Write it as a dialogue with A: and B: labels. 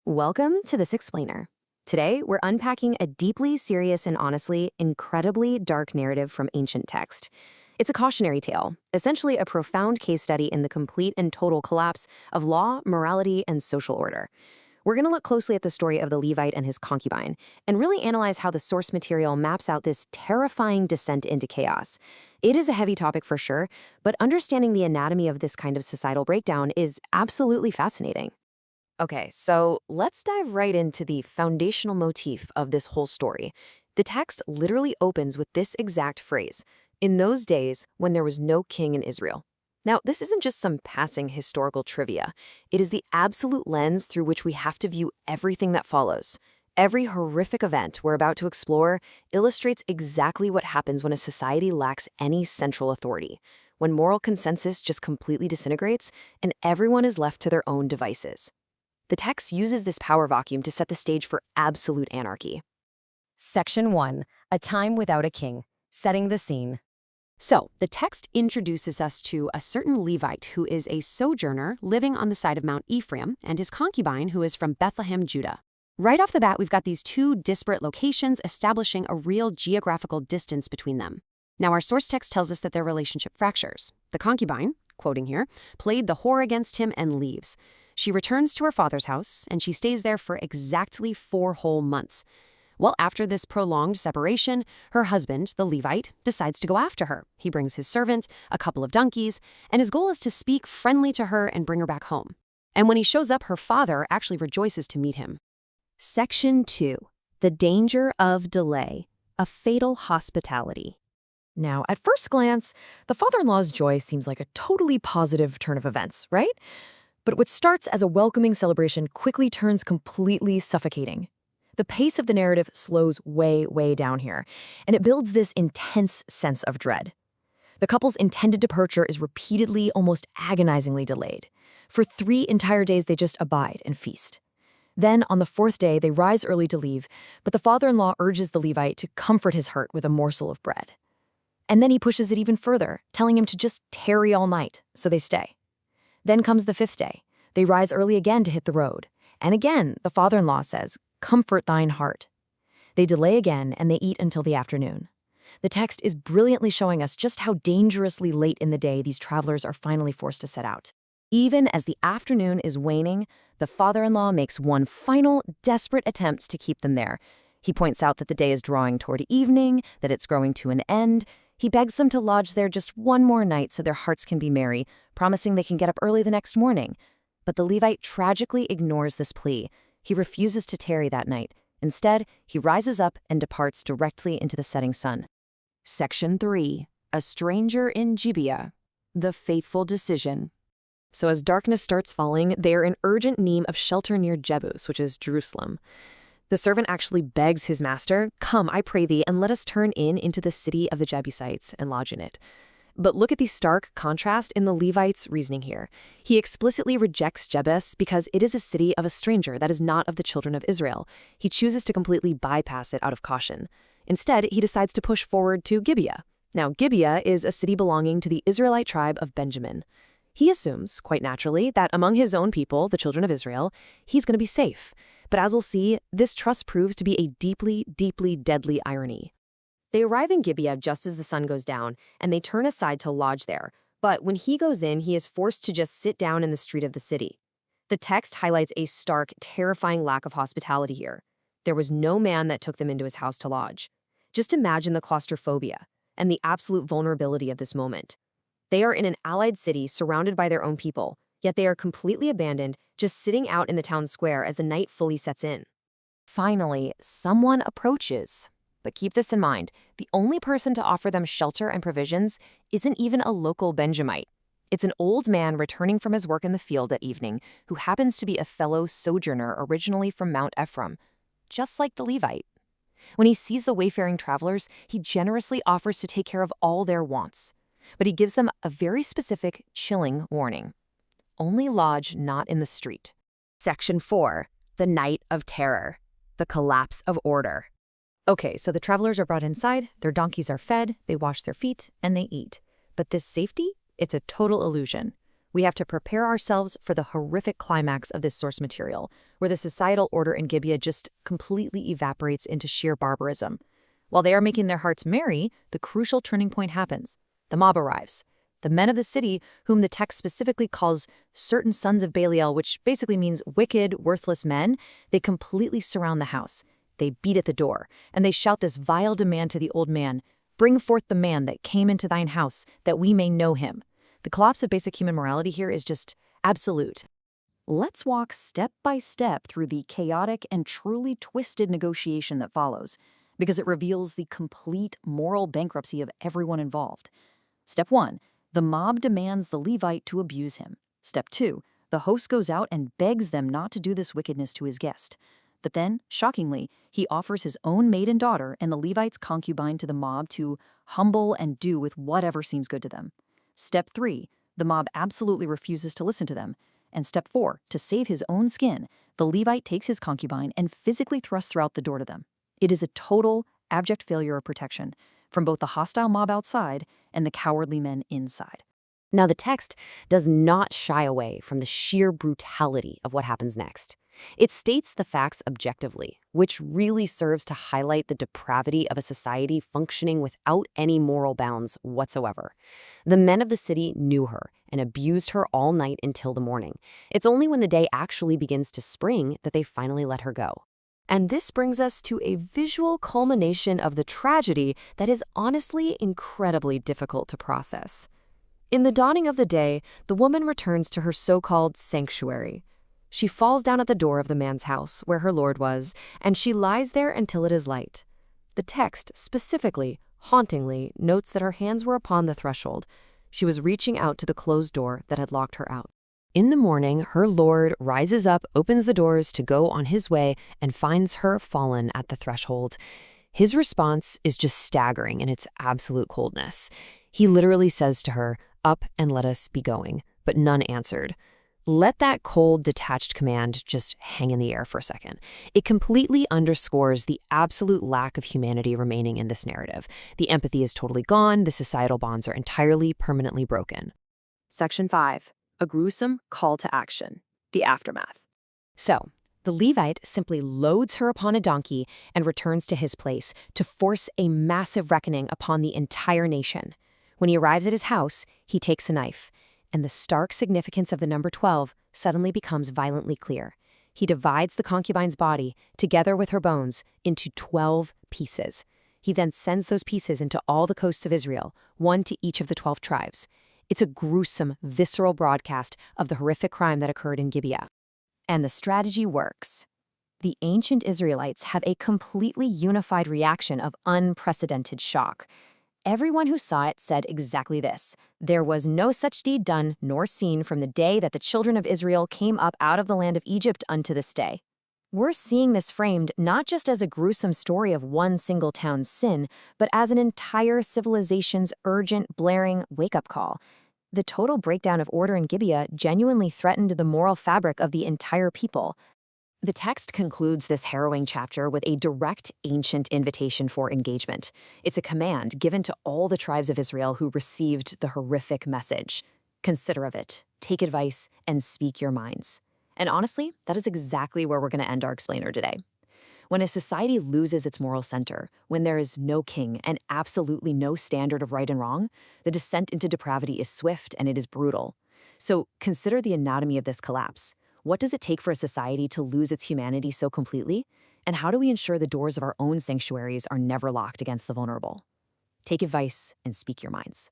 A: Welcome to This Explainer. Today, we're unpacking a deeply serious and honestly incredibly dark narrative from ancient text. It's a cautionary tale, essentially a profound case study in the complete and total collapse of law, morality, and social order. We're going to look closely at the story of the Levite and his concubine, and really analyze how the source material maps out this terrifying descent into chaos. It is a heavy topic for sure, but understanding the anatomy of this kind of societal breakdown is absolutely fascinating. Okay, so let's dive right into the foundational motif of this whole story. The text literally opens with this exact phrase, "In those days when there was no king in Israel." Now, this isn't just some passing historical trivia. It is the absolute lens through which we have to view everything that follows. Every horrific event we're about to explore illustrates exactly what happens when a society lacks any central authority, when moral consensus just completely disintegrates and everyone is left to their own devices. The text uses this power vacuum to set the stage for absolute anarchy.
B: Section 1. A Time Without a King. Setting the Scene.
A: So, the text introduces us to a certain Levite who is a sojourner living on the side of Mount Ephraim and his concubine who is from Bethlehem, Judah. Right off the bat, we've got these two disparate locations establishing a real geographical distance between them. Now, our source text tells us that their relationship fractures. The concubine, quoting here, played the whore against him and leaves. She returns to her father's house, and she stays there for exactly 4 whole months. Well, after this prolonged separation, her husband, the Levite, decides to go after her. He brings his servant, a couple of donkeys, and his goal is to speak friendly to her and bring her back home. And when he shows up, her father actually rejoices to meet him. Section 2. The Danger of Delay. A Fatal Hospitality.
B: Now, at first glance, the father-in-law's joy seems like a totally positive turn of events, right? But what starts as a welcoming celebration quickly turns completely suffocating. The pace of the narrative slows way down here, and it builds this intense sense of dread. The couple's intended departure is repeatedly, almost agonizingly delayed. For 3 entire days, they just abide and feast. Then, on the 4th day, they rise early to leave, but the father-in-law urges the Levite to comfort his hurt with a morsel of bread. And then he pushes it even further, telling him to just tarry all night, so they stay. Then comes the 5th day. They rise early again to hit the road. And again, the father-in-law says, "Comfort thine heart." They delay again, and they eat until the afternoon. The text is brilliantly showing us just how dangerously late in the day these travelers are finally forced to set out. Even as the afternoon is waning, the father-in-law makes one final, desperate attempt to keep them there. He points out that the day is drawing toward evening, that it's growing to an end. He begs them to lodge there just one more night so their hearts can be merry, promising they can get up early the next morning. But the Levite tragically ignores this plea. He refuses to tarry that night. Instead, he rises up and departs directly into the setting sun. Section 3. A Stranger in Gibeah. The Fateful Decision. So as darkness starts falling, they are in urgent need of shelter near Jebus, which is Jerusalem. The servant actually begs his master, "Come, I pray thee, and let us turn into the city of the Jebusites and lodge in it." But look at the stark contrast in the Levite's reasoning here. He explicitly rejects Jebus because it is a city of a stranger that is not of the children of Israel. He chooses to completely bypass it out of caution. Instead, he decides to push forward to Gibeah. Now, Gibeah is a city belonging to the Israelite tribe of Benjamin. He assumes, quite naturally, that among his own people, the children of Israel, he's going to be safe. But as we'll see, this trust proves to be a deeply deadly irony. They arrive in Gibeah just as the sun goes down, and they turn aside to lodge there. But when he goes in, he is forced to just sit down in the street of the city. The text highlights a stark, terrifying lack of hospitality here. There was no man that took them into his house to lodge. Just imagine the claustrophobia and the absolute vulnerability of this moment. They are in an allied city surrounded by their own people, yet they are completely abandoned, just sitting out in the town square as the night fully sets in. Finally, someone approaches. But keep this in mind, the only person to offer them shelter and provisions isn't even a local Benjamite. It's an old man returning from his work in the field that evening who happens to be a fellow sojourner originally from Mount Ephraim, just like the Levite. When he sees the wayfaring travelers, he generously offers to take care of all their wants. But he gives them a very specific, chilling warning. Only lodge not in the street. Section 4. The Night of Terror. The Collapse of Order. Okay, so the travelers are brought inside, their donkeys are fed, they wash their feet, and they eat. But this safety? It's a total illusion.
A: We have to prepare ourselves for the horrific climax of this source material, where the societal order in Gibeah just completely evaporates into sheer barbarism. While they are making their hearts merry, the crucial turning point happens. The mob arrives. The men of the city, whom the text specifically calls certain sons of Belial, which basically means wicked, worthless men, they completely surround the house. They beat at the door, and they shout this vile demand to the old man, "Bring forth the man that came into thine house, that we may know him." The collapse of basic human morality here is just absolute.
B: Let's walk step by step through the chaotic and truly twisted negotiation that follows, because it reveals the complete moral bankruptcy of everyone involved. Step 1. The mob demands the Levite to abuse him. Step 2. The host goes out and begs them not to do this wickedness to his guest. But then, shockingly, he offers his own maiden daughter and the Levite's concubine to the mob to humble and do with whatever seems good to them. Step 3. The mob absolutely refuses to listen to them. And step 4. To save his own skin, the Levite takes his concubine and physically thrusts her out the door to them. It is a total, abject failure of protection from both the hostile mob outside and the cowardly men inside.
A: Now, the text does not shy away from the sheer brutality of what happens next. It states the facts objectively, which really serves to highlight the depravity of a society functioning without any moral bounds whatsoever. The men of the city knew her and abused her all night until the morning. It's only when the day actually begins to spring that they finally let her go. And this brings us to a visual culmination of the tragedy that is honestly incredibly difficult to process. In the dawning of the day, the woman returns to her so-called sanctuary. She falls down at the door of the man's house where her lord was, and she lies there until it is light. The text specifically, hauntingly, notes that her hands were upon the threshold. She was reaching out to the closed door that had locked her out. In the morning, her lord rises up, opens the doors to go on his way, and finds her fallen at the threshold. His response is just staggering in its absolute coldness. He literally says to her, "Up and let us be going," but none answered. Let that cold, detached command just hang in the air for a second. It completely underscores the absolute lack of humanity remaining in this narrative. The empathy is totally gone. The societal bonds are entirely, permanently broken. Section 5. A gruesome call to action. The aftermath. So, the Levite simply loads her upon a donkey and returns to his place to force a massive reckoning upon the entire nation. When he arrives at his house, he takes a knife, and the stark significance of the number 12 suddenly becomes violently clear. He divides the concubine's body, together with her bones, into 12 pieces. He then sends those pieces into all the coasts of Israel, one to each of the 12 tribes. It's a gruesome, visceral broadcast of the horrific crime that occurred in Gibeah. And the strategy works. The ancient Israelites have a completely unified reaction of unprecedented shock. Everyone who saw it said exactly this: "There was no such deed done nor seen from the day that the children of Israel came up out of the land of Egypt unto this day." We're seeing this framed not just as a gruesome story of one single town's sin, but as an entire civilization's urgent, blaring wake-up call. The total breakdown of order in Gibeah genuinely threatened the moral fabric of the entire people. The text concludes this harrowing chapter with a direct ancient invitation for engagement. It's a command given to all the tribes of Israel who received the horrific message. Consider of it, take advice, and speak your minds. And honestly, that is exactly where we're going to end our explainer today. When a society loses its moral center, when there is no king and absolutely no standard of right and wrong, the descent into depravity is swift and it is brutal. So consider the anatomy of this collapse. What does it take for a society to lose its humanity so completely? And how do we ensure the doors of our own sanctuaries are never locked against the vulnerable? Take advice and speak your minds.